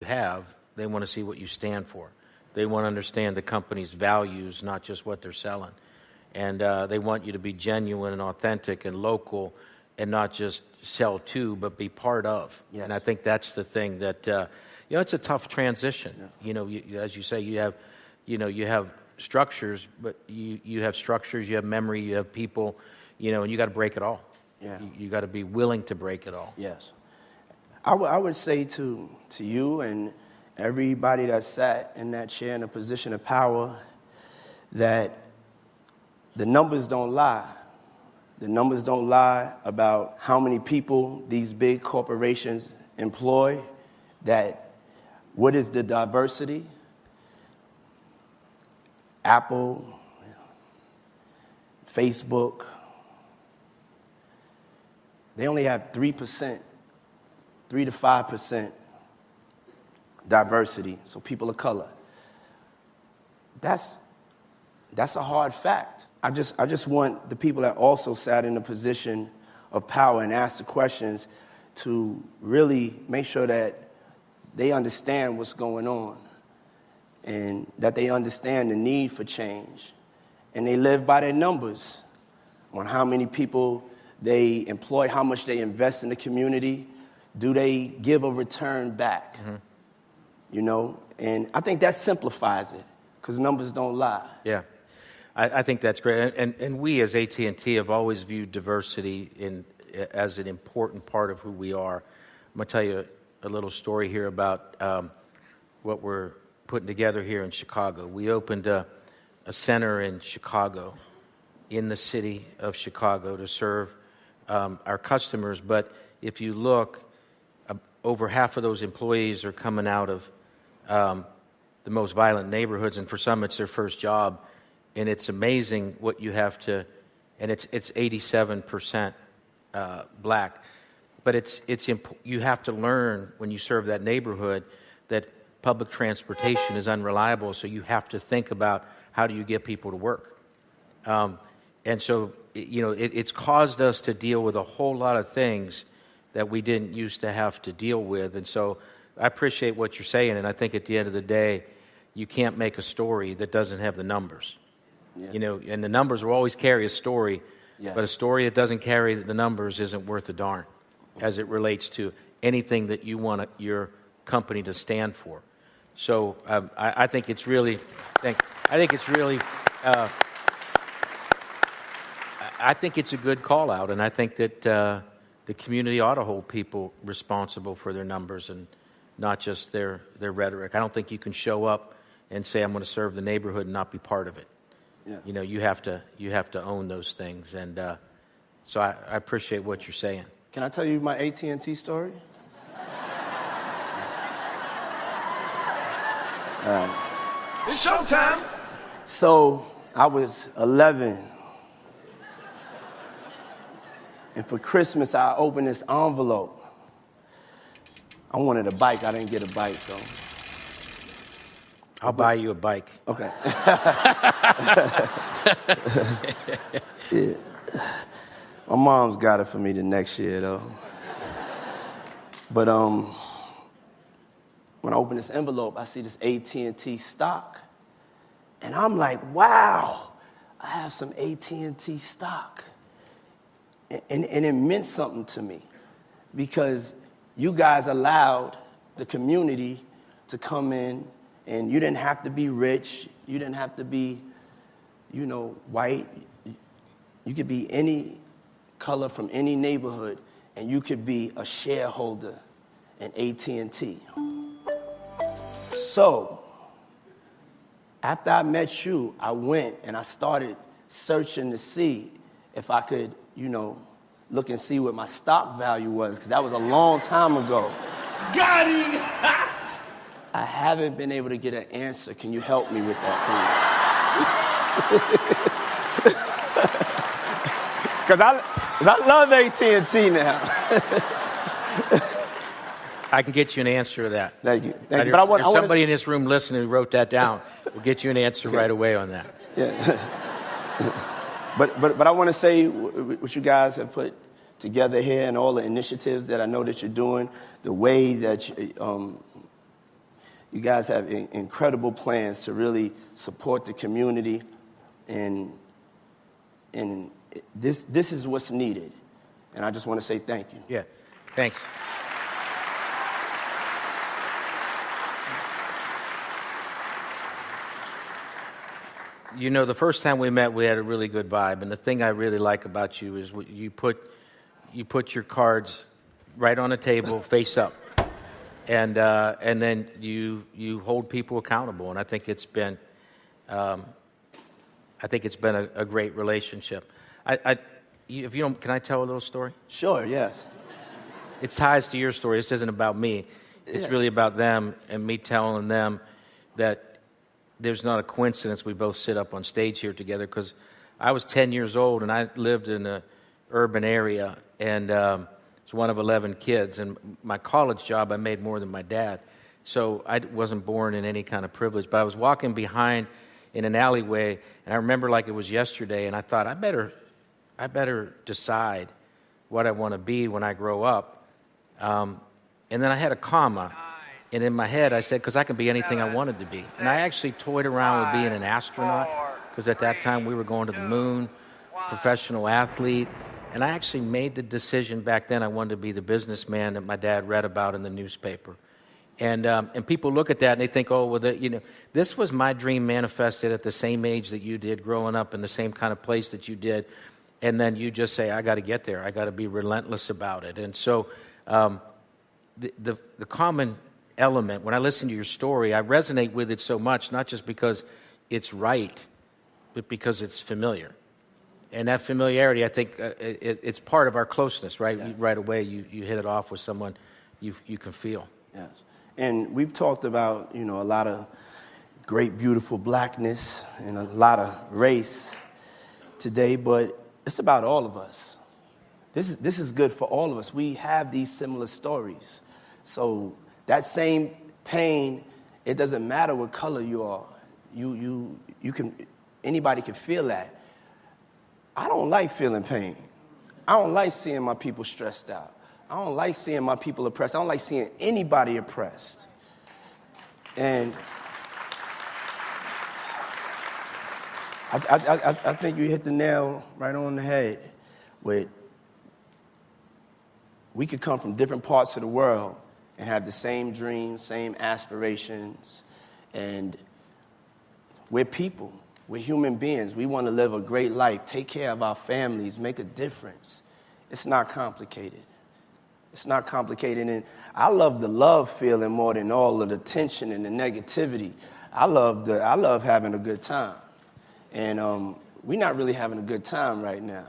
have. They want to see what you stand for. They want to understand the company's values, not just what they're selling. And they want you to be genuine and authentic and local and not just sell to, but be part of. Yes. And I think that's the thing that, it's a tough transition. Yeah. As you say, you have structures, but you have structures, you have memory, you have people, and you got to break it all. Yeah. You got to be willing to break it all. Yes. I would say to you and everybody that sat in that chair in a position of power that the numbers don't lie. The numbers don't lie about how many people these big corporations employ, that what is the diversity. Apple, Facebook, they only have 3%, 3 to 5% diversity, so people of color. That's a hard fact. I just want the people that also sat in a position of power and asked the questions to really make sure that they understand what's going on and that they understand the need for change. And they live by their numbers on how many people they employ, how much they invest in the community. Do they give a return back? Mm-hmm. And I think that simplifies it because numbers don't lie. Yeah. I think that's great. And we as AT&T have always viewed diversity as an important part of who we are. I'm going to tell you a little story here about what we're putting together here in Chicago. We opened a center in Chicago, in the city of Chicago, to serve our customers. But if you look, over half of those employees are coming out of the most violent neighborhoods, and for some it's their first job. And it's amazing what you have to, and it's 87% black. But you have to learn when you serve that neighborhood that public transportation is unreliable, so you have to think about how do you get people to work. And so, it's caused us to deal with a whole lot of things that we didn't used to have to deal with. And so I appreciate what you're saying, and I think at the end of the day, you can't make a story that doesn't have the numbers. Yeah. And the numbers will always carry a story, but a story that doesn't carry the numbers isn't worth a darn as it relates to anything that you want your company to stand for. So I think it's really, I think it's a good call out, and I think that the community ought to hold people responsible for their numbers and not just their rhetoric. I don't think you can show up and say I'm going to serve the neighborhood and not be part of it. Yeah. You have to own those things, and so I appreciate what you're saying. Can I tell you my AT&T story? It's showtime. So I was 11, and for Christmas I opened this envelope. I wanted a bike. I didn't get a bike though. I'll buy you a bike. Okay. Yeah. My mom's got it for me the next year, though. But when I open this envelope, I see this AT&T stock. And I'm like, wow, I have some AT&T stock. And it meant something to me because you guys allowed the community to come in, and you didn't have to be rich. You didn't have to be, white. You could be any color from any neighborhood, and you could be a shareholder in AT&T. So, after I met you, I went and I started searching to see if I could, look and see what my stock value was, because that was a long time ago. Got him! I haven't been able to get an answer. Can you help me with that, please? Because I love AT&T now. I can get you an answer to that. Thank you. But there's somebody in this room listening who wrote that down. We'll get you an answer right away on that. Yeah. But I want to say what you guys have put together here and all the initiatives that I know that you're doing, the way that You guys have incredible plans to really support the community, and this is what's needed. And I just want to say thank you. Yeah, thanks. You know, the first time we met, we had a really good vibe. And the thing I really like about you is you put your cards right on the table, face up, and then you hold people accountable. And I think it's been a great relationship. If you don't, can I tell a little story? Sure. Yes. It ties to your story. This isn't about me. It's really about them and me telling them that there's not a coincidence we both sit up on stage here together, because I was 10 years old and I lived in an urban area, and was one of 11 kids. And my college job, I made more than my dad. So I wasn't born in any kind of privilege. But I was walking behind in an alleyway, and I remember like it was yesterday, and I thought, I better decide what I want to be when I grow up. And then I had a comma. And in my head, I said, because I can be anything I wanted to be. And I actually toyed around with being an astronaut, because at that time we were going to the moon, professional athlete. And I actually made the decision back then I wanted to be the businessman that my dad read about in the newspaper. And people look at that and they think, oh, well, this was my dream manifested at the same age that you did, growing up in the same kind of place that you did. And then you just say, I got to get there. I got to be relentless about it. And so the common element, when I listen to your story, I resonate with it so much, not just because it's right, but because it's familiar. And that familiarity, I think, it's part of our closeness, right? Yeah. Right away, you hit it off with someone you can feel. Yes. And we've talked about, a lot of great, beautiful blackness and a lot of race today, but it's about all of us. This is good for all of us. We have these similar stories. So that same pain, it doesn't matter what color you are. You can, anybody can feel that. I don't like feeling pain. I don't like seeing my people stressed out. I don't like seeing my people oppressed. I don't like seeing anybody oppressed. And I think you hit the nail right on the head with, we could come from different parts of the world and have the same dreams, same aspirations, and we're people. We're human beings. We want to live a great life, take care of our families, make a difference. It's not complicated. It's not complicated. And I love the love feeling more than all of the tension and the negativity. I love having a good time. And we're not really having a good time right now.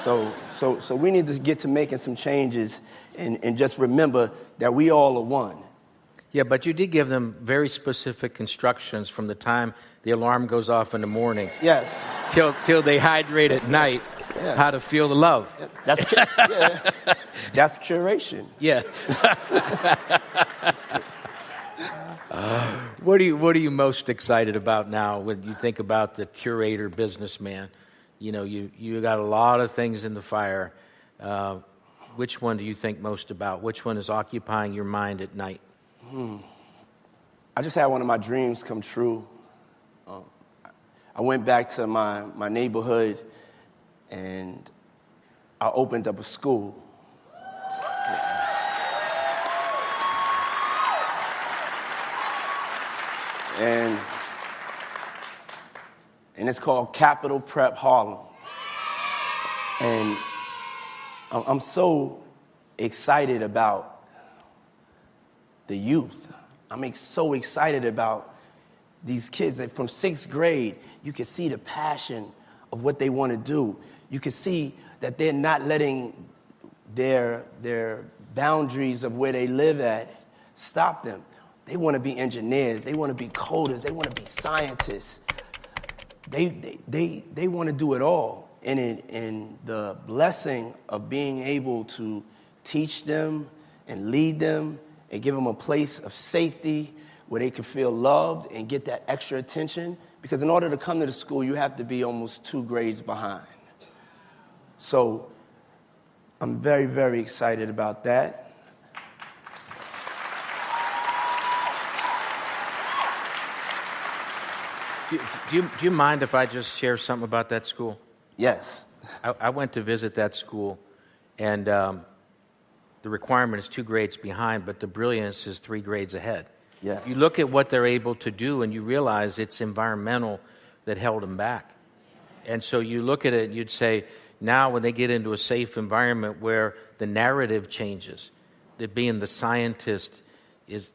So we need to get to making some changes and just remember that we all are one. Yeah, but you did give them very specific instructions from the time the alarm goes off in the morning. Yes. Till they hydrate at night, how to feel the love. That's curation. Yeah. What are you most excited about now when you think about the curator businessman? You got a lot of things in the fire. Which one do you think most about? Which one is occupying your mind at night? I just had one of my dreams come true. I went back to my neighborhood and I opened up a school. And it's called Capital Prep Harlem. And I'm so excited about the youth. I'm so excited about these kids that from 6th grade, you can see the passion of what they want to do. You can see that they're not letting their boundaries of where they live at stop them. They want to be engineers. They want to be coders. They want to be scientists. They want to do it all. And the blessing of being able to teach them and lead them and give them a place of safety where they can feel loved and get that extra attention. Because in order to come to the school, you have to be almost 2 grades behind. So I'm very, very excited about that. Do you mind if I just share something about that school? Yes. I went to visit that school, and the requirement is 2 grades behind, but the brilliance is 3 grades ahead. Yeah. You look at what they're able to do, and you realize it's environmental that held them back. And so you look at it, and you'd say, now when they get into a safe environment where the narrative changes, that being the scientist is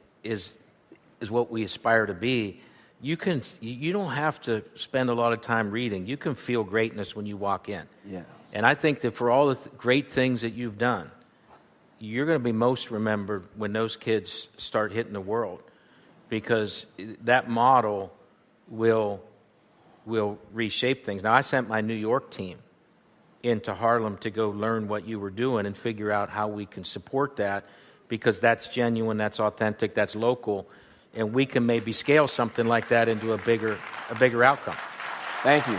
what we aspire to be, you don't have to spend a lot of time reading. You can feel greatness when you walk in. Yeah. And I think that for all the great things that you've done, you're going to be most remembered when those kids start hitting the world, because that model will reshape things. Now, I sent my New York team into Harlem to go learn what you were doing and figure out how we can support that, because that's genuine, that's authentic, that's local, and we can maybe scale something like that into a bigger outcome. Thank you.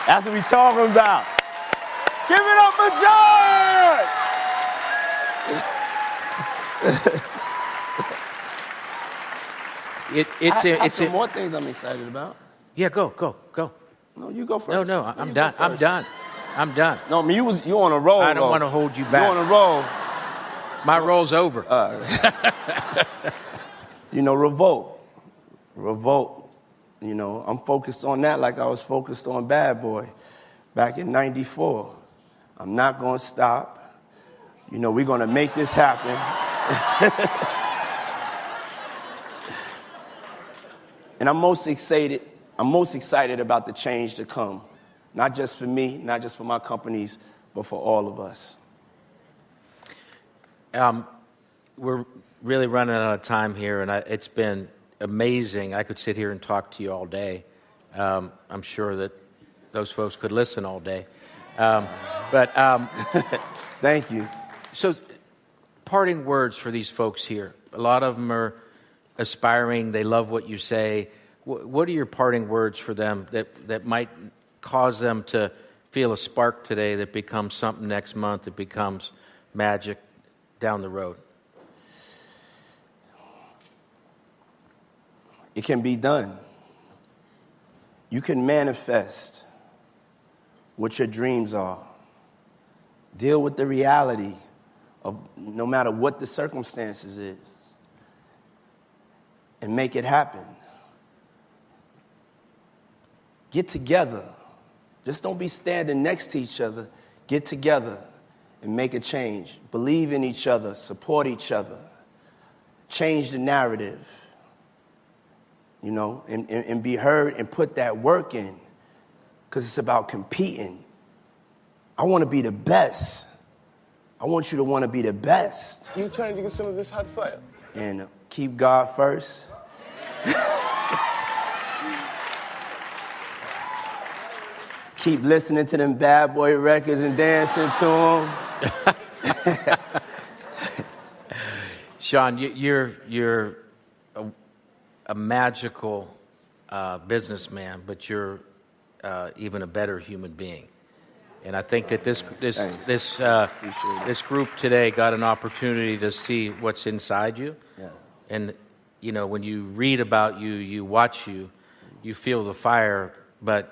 That's what we're talking about. Give it up for George! I have some more things I'm excited about. Yeah, go. No, you go first. No, I'm done. I'm done. No, I mean, you on a roll. I don't want to hold you back. You on a roll. My roll's over. Revolt. I'm focused on that like I was focused on Bad Boy back in '94. I'm not going to stop. We're going to make this happen. And I'm most excited about the change to come. Not just for me, not just for my companies, but for all of us. We're really running out of time here, and it's been amazing. I could sit here and talk to you all day. I'm sure that those folks could listen all day. Thank you. So, parting words for these folks here. A lot of them are aspiring. They love what you say. What are your parting words for them that might cause them to feel a spark today that becomes something next month, that becomes magic down the road? It can be done. You can manifest what your dreams are. Deal with the reality of no matter what the circumstances is, and make it happen. Get together. Just don't be standing next to each other. Get together and make a change. Believe in each other. Support each other. Change the narrative. And be heard and put that work in, because it's about competing. I want to be the best. I want you to want to be the best. You trying to get some of this hot fire? And keep God first. Keep listening to them Bad Boy records and dancing to them. Sean, you're a magical businessman, but you're even a better human being. And I think that this group today got an opportunity to see what's inside you. Yeah. And when you read about you, you watch you feel the fire, but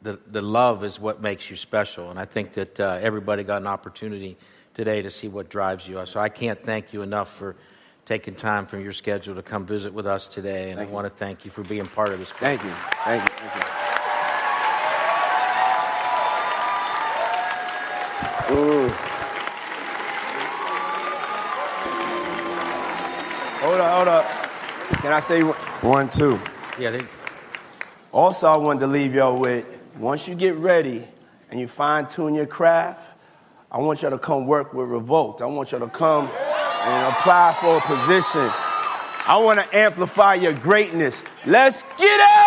the love is what makes you special. And I think that everybody got an opportunity today to see what drives you. So I can't thank you enough for taking time from your schedule to come visit with us today. And I want to thank you for being part of this group. Thank you. Ooh. Hold up. Can I say 1, 2? Yeah. Also, I wanted to leave y'all with, once you get ready and you fine-tune your craft, I want y'all to come work with Revolt. I want y'all to come and apply for a position. I want to amplify your greatness. Let's get it!